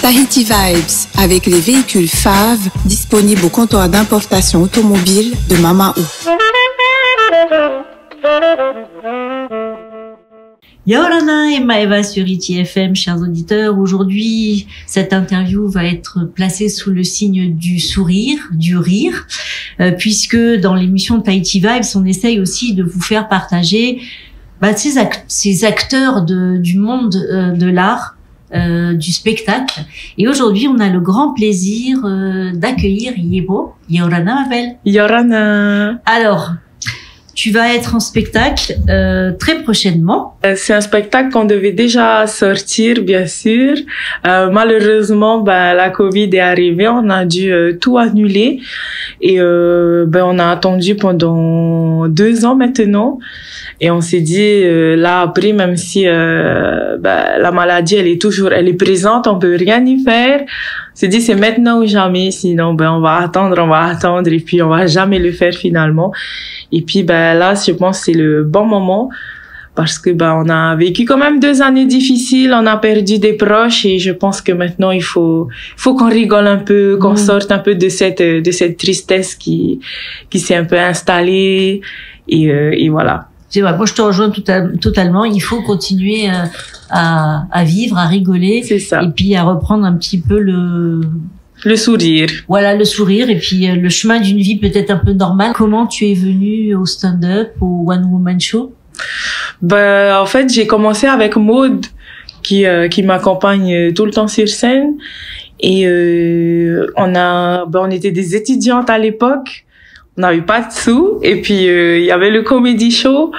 Tahiti Vibes avec les véhicules Fave disponibles au comptoir d'importation automobile de Mamaou. Yorana et Maeva sur Iti FM, chers auditeurs. Aujourd'hui, cette interview va être placée sous le signe du sourire, du rire, puisque dans l'émission Tahiti Vibes, on essaye aussi de vous faire partager ces acteurs du monde de l'art, du spectacle. Et aujourd'hui, on a le grand plaisir d'accueillir Yebo. Yorana, ma belle. Yorana. Alors, tu vas être en spectacle très prochainement. C'est un spectacle qu'on devait déjà sortir, bien sûr. Malheureusement, la Covid est arrivée, on a dû tout annuler. Et on a attendu pendant 2 ans maintenant. Et on s'est dit, là après, même si la maladie, elle est présente, on peut rien y faire. On s'est dit, c'est maintenant ou jamais, sinon on va attendre, et puis on va jamais le faire finalement. Et puis là, je pense que c'est le bon moment parce que on a vécu quand même 2 années difficiles, on a perdu des proches et je pense que maintenant il faut qu'on rigole un peu, qu'on sorte un peu de cette tristesse qui s'est un peu installée et voilà. C'est vrai, moi je te rejoins totalement. Il faut continuer à vivre, à rigoler, c'est ça. Et puis à reprendre un petit peu le sourire. Voilà, le sourire et puis le chemin d'une vie peut-être un peu normale. Comment tu es venue au stand-up, au One Woman Show? En fait, j'ai commencé avec Maud qui m'accompagne tout le temps sur scène et on était des étudiantes à l'époque. On n'avait pas de sous et puis il y avait le comedy show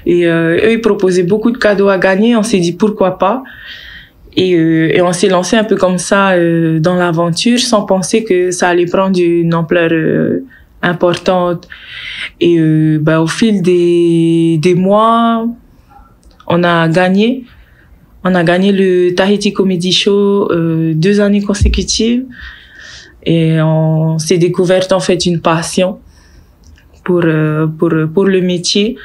et eux ils proposaient beaucoup de cadeaux à gagner. On s'est dit pourquoi pas. Et on s'est lancé un peu comme ça dans l'aventure sans penser que ça allait prendre une ampleur importante. Et au fil des mois, on a gagné le Tahiti Comedy Show 2 années consécutives et on s'est découverte en fait une passion pour le métier.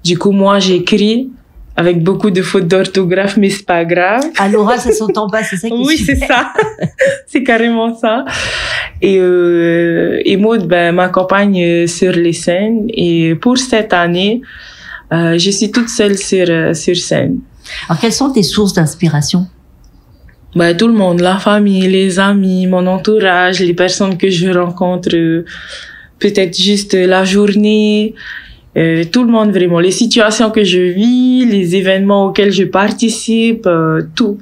Du coup, moi j'écris avec beaucoup de fautes d'orthographe, mais c'est pas grave. À l'oral, ça s'entend pas, c'est ça qui Oui, c'est ça. C'est carrément ça. Et Maud, m'accompagne sur les scènes. Et pour cette année, je suis toute seule sur scène. Alors, quelles sont tes sources d'inspiration? Tout le monde, la famille, les amis, mon entourage, les personnes que je rencontre, peut-être juste la journée. Tout le monde vraiment, les situations que je vis, les événements auxquels je participe, tout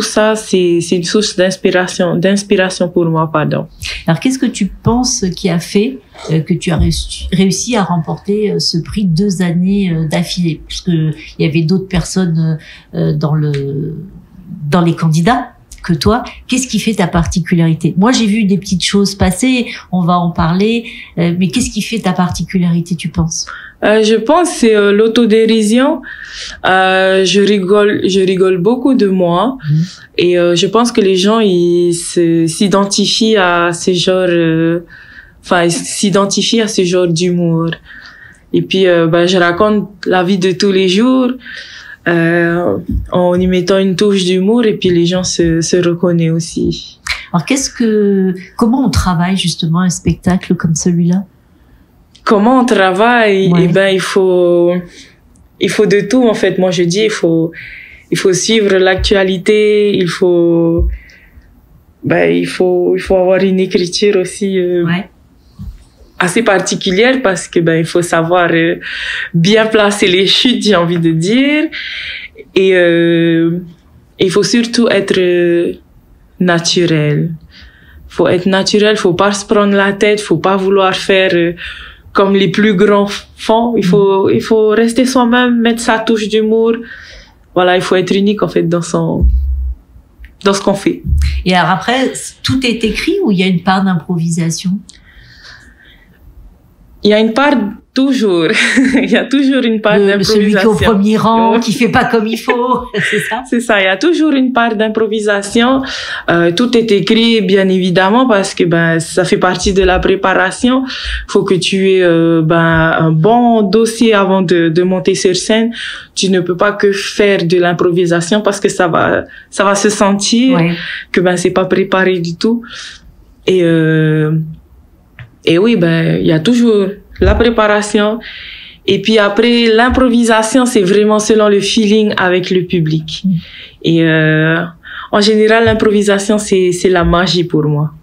ça c'est une source d'inspiration pour moi, pardon. Alors qu'est-ce que tu penses qui a fait que tu as réussi à remporter ce prix 2 années d'affilée, puisque il y avait d'autres personnes dans les candidats que toi? Qu'est-ce qui fait ta particularité? Moi, j'ai vu des petites choses passer, on va en parler, mais qu'est-ce qui fait ta particularité, tu penses? Je pense que c'est l'autodérision. Je rigole beaucoup de moi et je pense que les gens ils s'identifient à ce genre d'humour. Et puis je raconte la vie de tous les jours. En y mettant une touche d'humour et puis les gens se reconnaissent aussi. Alors comment on travaille justement un spectacle comme celui-là? Comment on travaille? Ouais. Il faut de tout en fait. Moi je dis il faut suivre l'actualité, il faut avoir une écriture aussi assez particulière parce que il faut savoir bien placer les chutes, j'ai envie de dire, et il faut surtout être naturel. Faut être naturel, faut pas se prendre la tête, faut pas vouloir faire comme les plus grands font. Il faut rester soi-même, mettre sa touche d'humour. Voilà, il faut être unique en fait dans ce qu'on fait. Et alors après, tout est écrit ou il y a une part d'improvisation? Il y a une part Toujours. Il y a toujours une part d'improvisation. Celui qui est au premier rang, qui fait pas comme il faut, c'est ça? C'est ça. Il y a toujours une part d'improvisation. Tout est écrit, bien évidemment, parce que, ça fait partie de la préparation. Faut que tu aies, un bon dossier avant de monter sur scène. Tu ne peux pas que faire de l'improvisation parce que ça va se sentir que, c'est pas préparé du tout. Et oui, il y a toujours la préparation. Et puis après, l'improvisation, c'est vraiment selon le feeling avec le public. Et en général, l'improvisation, c'est la magie pour moi.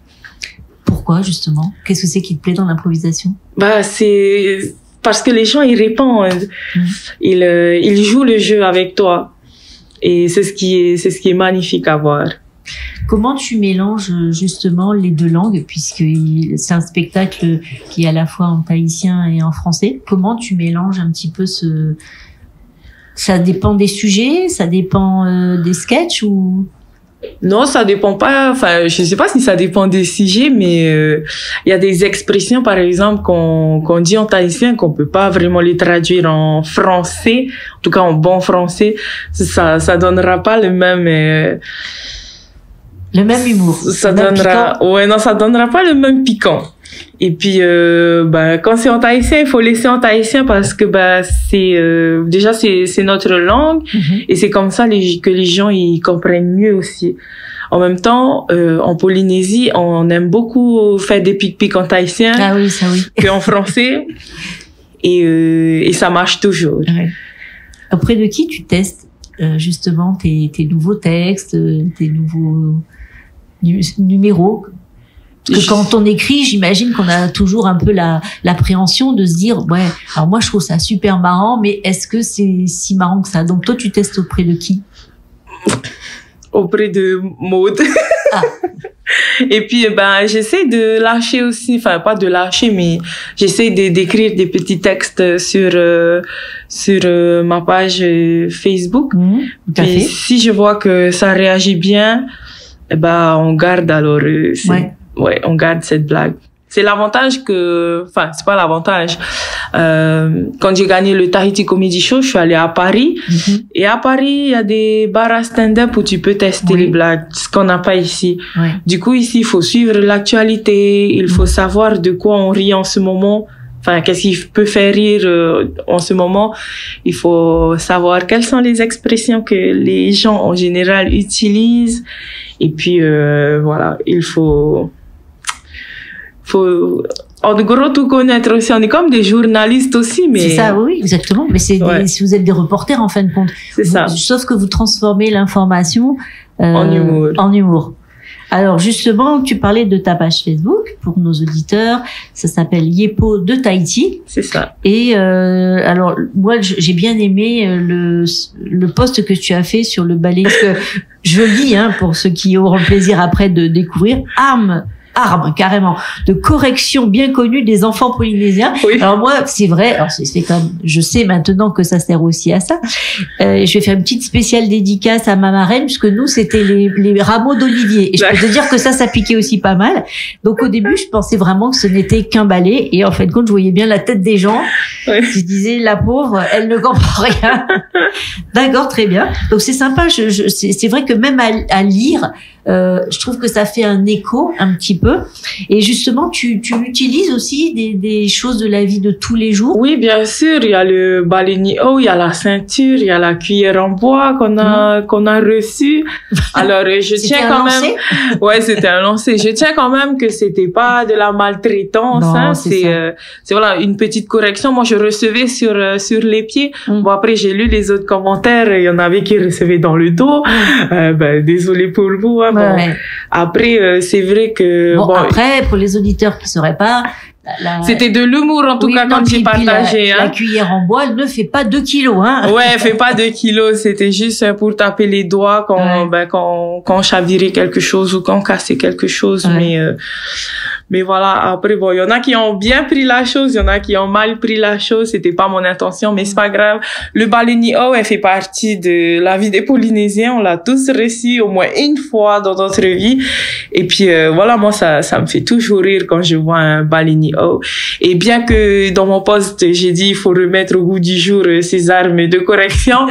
Pourquoi, justement? Qu'est-ce que c'est qui te plaît dans l'improvisation? C'est parce que les gens, ils répondent. Ils jouent le jeu avec toi. Et c'est ce qui est magnifique à voir. Comment tu mélanges justement les deux langues, puisque c'est un spectacle qui est à la fois en tahitien et en français? Comment tu mélanges un petit peu ça dépend des sujets, ça dépend des sketchs ou? Non, ça dépend pas. Enfin, je sais pas si ça dépend des sujets, mais il y a des expressions, par exemple, qu'on dit en tahitien, qu'on peut pas vraiment les traduire en français. En tout cas, en bon français, ça donnera pas le même. Le même humour. Ça donnera pas le même piquant. Et puis, quand c'est en tahitien, il faut laisser en tahitien parce que, déjà, c'est notre langue. Et c'est comme ça que les gens, ils comprennent mieux aussi. En même temps, en Polynésie, on aime beaucoup faire des pic-pic en tahitien. Ah oui, ça oui. Qu'en français. Et ça marche toujours. Ouais. Auprès de qui tu testes, justement, tes nouveaux textes, tes nouveaux numéros? Parce que quand on écrit, j'imagine qu'on a toujours un peu l'appréhension de se dire, alors moi je trouve ça super marrant, mais est-ce que c'est si marrant que ça? Donc toi, tu testes auprès de qui? Auprès de Maud. Ah. Et puis, j'essaie de lâcher aussi, enfin, pas de lâcher, mais j'essaie d'écrire des petits textes sur ma page Facebook. Puis, si je vois que ça réagit bien, on garde alors, on garde cette blague. C'est l'avantage c'est pas l'avantage. Quand j'ai gagné le Tahiti Comedy Show, je suis allée à Paris. Et à Paris, il y a des bars à stand-up où tu peux tester les blagues, ce qu'on n'a pas ici. Du coup, ici, il faut suivre l'actualité, il faut savoir de quoi on rit en ce moment. Enfin, qu'est-ce qui peut faire rire en ce moment. Il faut savoir quelles sont les expressions que les gens en général utilisent. Et puis, il faut en gros tout connaître aussi. On est comme des journalistes aussi, mais... C'est ça, oui, exactement. Mais si vous êtes des reporters, en fin de compte. C'est ça. Sauf que vous transformez l'information en humour. Alors, justement, tu parlais de ta page Facebook pour nos auditeurs. Ça s'appelle Yepo de Tahiti. C'est ça. Et alors, moi, j'ai bien aimé le post que tu as fait sur le ballet. Que je lis, pour ceux qui auront le plaisir après de découvrir. Arme carrément de correction bien connue des enfants polynésiens. Alors moi, c'est vrai, alors c'est comme je sais maintenant que ça sert aussi à ça. Je vais faire une petite spéciale dédicace à ma marraine puisque nous c'était les rameaux d'olivier et je peux te dire que ça piquait aussi pas mal. Donc au début, je pensais vraiment que ce n'était qu'un balai et en fin de compte, je voyais bien la tête des gens. Je disais la pauvre, elle ne comprend rien. D'accord, très bien. Donc c'est sympa, c'est vrai que même à lire, je trouve que ça fait un écho un petit peu. Et justement, tu utilises aussi des choses de la vie de tous les jours? Oui, bien sûr. Il y a le balenio, il y a la ceinture, il y a la cuillère en bois qu'on a reçue. Alors, je tiens quand même. Ouais, c'était un lancer. Je tiens quand même que c'était pas de la maltraitance. Non, c'est voilà une petite correction. Moi, je recevais sur les pieds. Bon, après, j'ai lu les autres commentaires. Il y en avait qui recevaient dans le dos. Désolé pour vous. Après, c'est vrai que après, pour les auditeurs qui sauraient pas, c'était de l'humour en tout cas quand j'ai partagé. La cuillère en bois, elle ne fait pas 2 kilos, Ouais, elle fait pas 2 kilos. C'était juste pour taper les doigts quand on chavirait quelque chose ou quand on cassait quelque chose. Mais voilà. Après, il y en a qui ont bien pris la chose, il y en a qui ont mal pris la chose. C'était pas mon intention, mais c'est pas grave. Le balenio, elle fait partie de la vie des Polynésiens. On l'a tous reçu au moins une fois dans notre vie. Et puis, moi, ça me fait toujours rire quand je vois un balenio. CEO. Et bien que dans mon poste, j'ai dit il faut remettre au goût du jour ces armes de correction,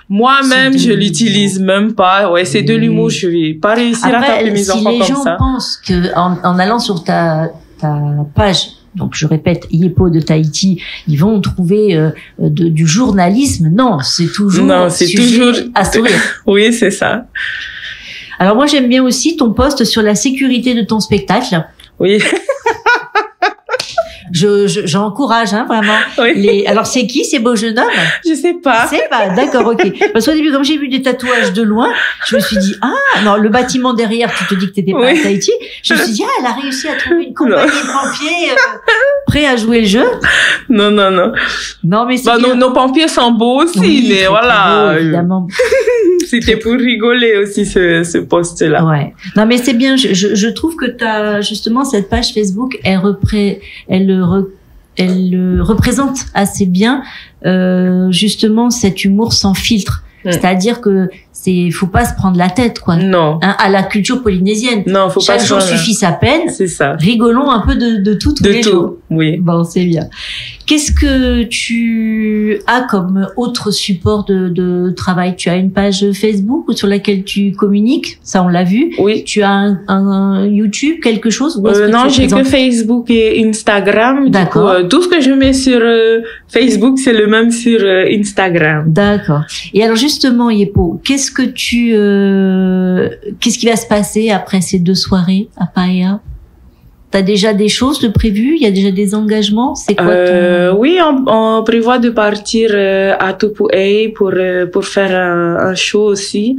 moi-même, je l'utilise même pas. Ouais, c'est de l'humour. Je vais pas réussir à taper mes enfants comme ça. Si les gens pensent que en allant sur ta page, donc je répète, Yepo de Tahiti, ils vont trouver du journalisme. Non, c'est toujours à sourire. Oui, c'est ça. Alors moi, j'aime bien aussi ton post sur la sécurité de ton spectacle. Oui. J'encourage, hein, vraiment. Oui. Alors, c'est qui ces beaux jeunes hommes? Je sais pas. C'est pas, d'accord, ok. Parce qu'au début, comme j'ai vu des tatouages de loin, je me suis dit, non, le bâtiment derrière, tu te dis que t'étais pas à Tahiti. Je me suis dit, elle a réussi à trouver une compagnie de pompiers, prêts à jouer le jeu. Non. Non, mais c'est nos pompiers sont beaux aussi, mais voilà. Beau, évidemment. C'était pour rigoler aussi, ce post-là. Ouais. Non, mais c'est bien. Je trouve que t'as, justement, cette page Facebook, elle représente assez bien, justement, cet humour sans filtre. C'est-à-dire que faut pas se prendre la tête, quoi. Non. Hein, à la culture polynésienne. Non, faut Chaque pas. jour suffit sa peine. C'est ça. Rigolons un peu de tout tous les jours. Oui. Bon, c'est bien. Qu'est-ce que tu as comme autre support de travail? Tu as une page Facebook sur laquelle tu communiques? Ça, on l'a vu. Oui. Tu as un YouTube, quelque chose? Non, j'ai que Facebook et Instagram. D'accord. Tout ce que je mets sur Facebook, c'est le même sur Instagram. D'accord. Et alors, justement, Yepo, qu'est-ce qui va se passer après ces 2 soirées à Paia? T'as déjà des choses de prévues? Il y a déjà des engagements? C'est quoi Oui, on prévoit de partir à Tupuai pour faire un show aussi.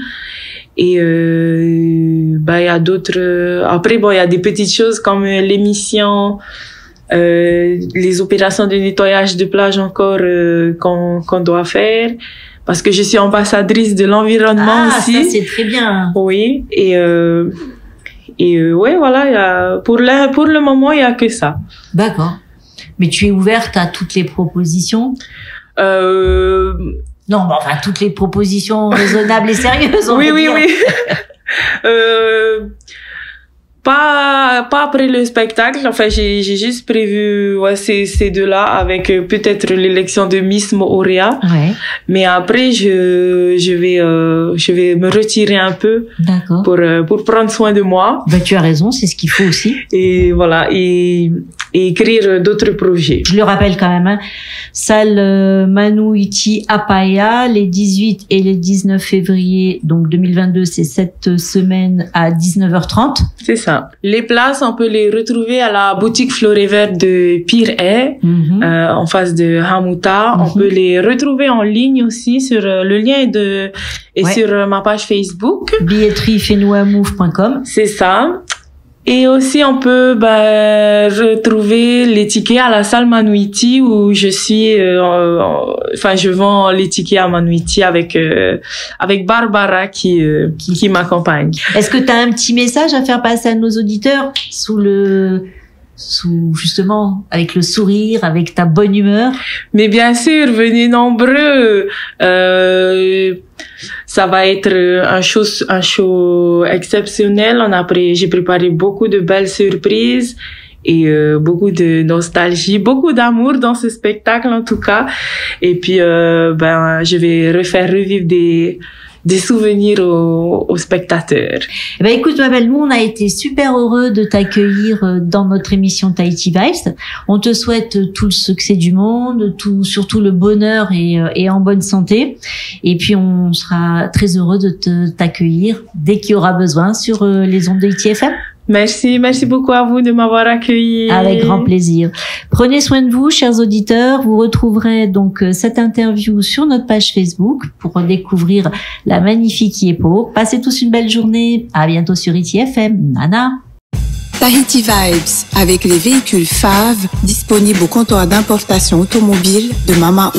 Et il y a d'autres. Après, il y a des petites choses comme l'émission, les opérations de nettoyage de plage encore qu'on doit faire. Parce que je suis ambassadrice de l'environnement aussi. Ah, ça c'est très bien. Oui, et ouais, voilà, pour le moment, il y a que ça. D'accord. Mais tu es ouverte à toutes les propositions? Non, enfin, toutes les propositions raisonnables et sérieuses. Oui. Pas après le spectacle. Enfin, j'ai juste prévu ces deux-là avec peut-être l'élection de Miss Moorea. Ouais. Mais après, je vais me retirer un peu. D'accord. Pour prendre soin de moi. Tu as raison, c'est ce qu'il faut aussi. Et voilà, et écrire d'autres projets. Je le rappelle quand même, hein. Salle Manuiti à Paia, les 18 et les 19 février, donc 2022, c'est cette semaine à 19h30. C'est ça. Les places, on peut les retrouver à la boutique Fleur et Vert de Pire-Air, en face de Hamuta. On peut les retrouver en ligne aussi sur le lien sur ma page Facebook. Billetteriefenouamove.com. C'est ça. Et aussi, on peut retrouver les tickets à la salle Manuiti où je suis. Je vends les tickets à Manuiti avec Barbara qui m'accompagne. Est-ce que tu as un petit message à faire passer à nos auditeurs justement avec le sourire, avec ta bonne humeur? Mais bien sûr, venez nombreux. Ça va être un show exceptionnel. J'ai préparé beaucoup de belles surprises et beaucoup de nostalgie, beaucoup d'amour dans ce spectacle en tout cas. Et puis je vais revivre des souvenirs aux spectateurs. Écoute, ma belle, nous, on a été super heureux de t'accueillir dans notre émission Tahiti Vibes. On te souhaite tout le succès du monde, surtout le bonheur et en bonne santé. Et puis, on sera très heureux de t'accueillir dès qu'il y aura besoin sur les ondes de ITFM. Merci beaucoup à vous de m'avoir accueilli. Avec grand plaisir. Prenez soin de vous, chers auditeurs. Vous retrouverez donc cette interview sur notre page Facebook pour découvrir la magnifique Yepo. Passez tous une belle journée. À bientôt sur ITFM. Nana. Tahiti Vibes avec les véhicules FAV disponibles au comptoir d'importation automobile de Mamaou.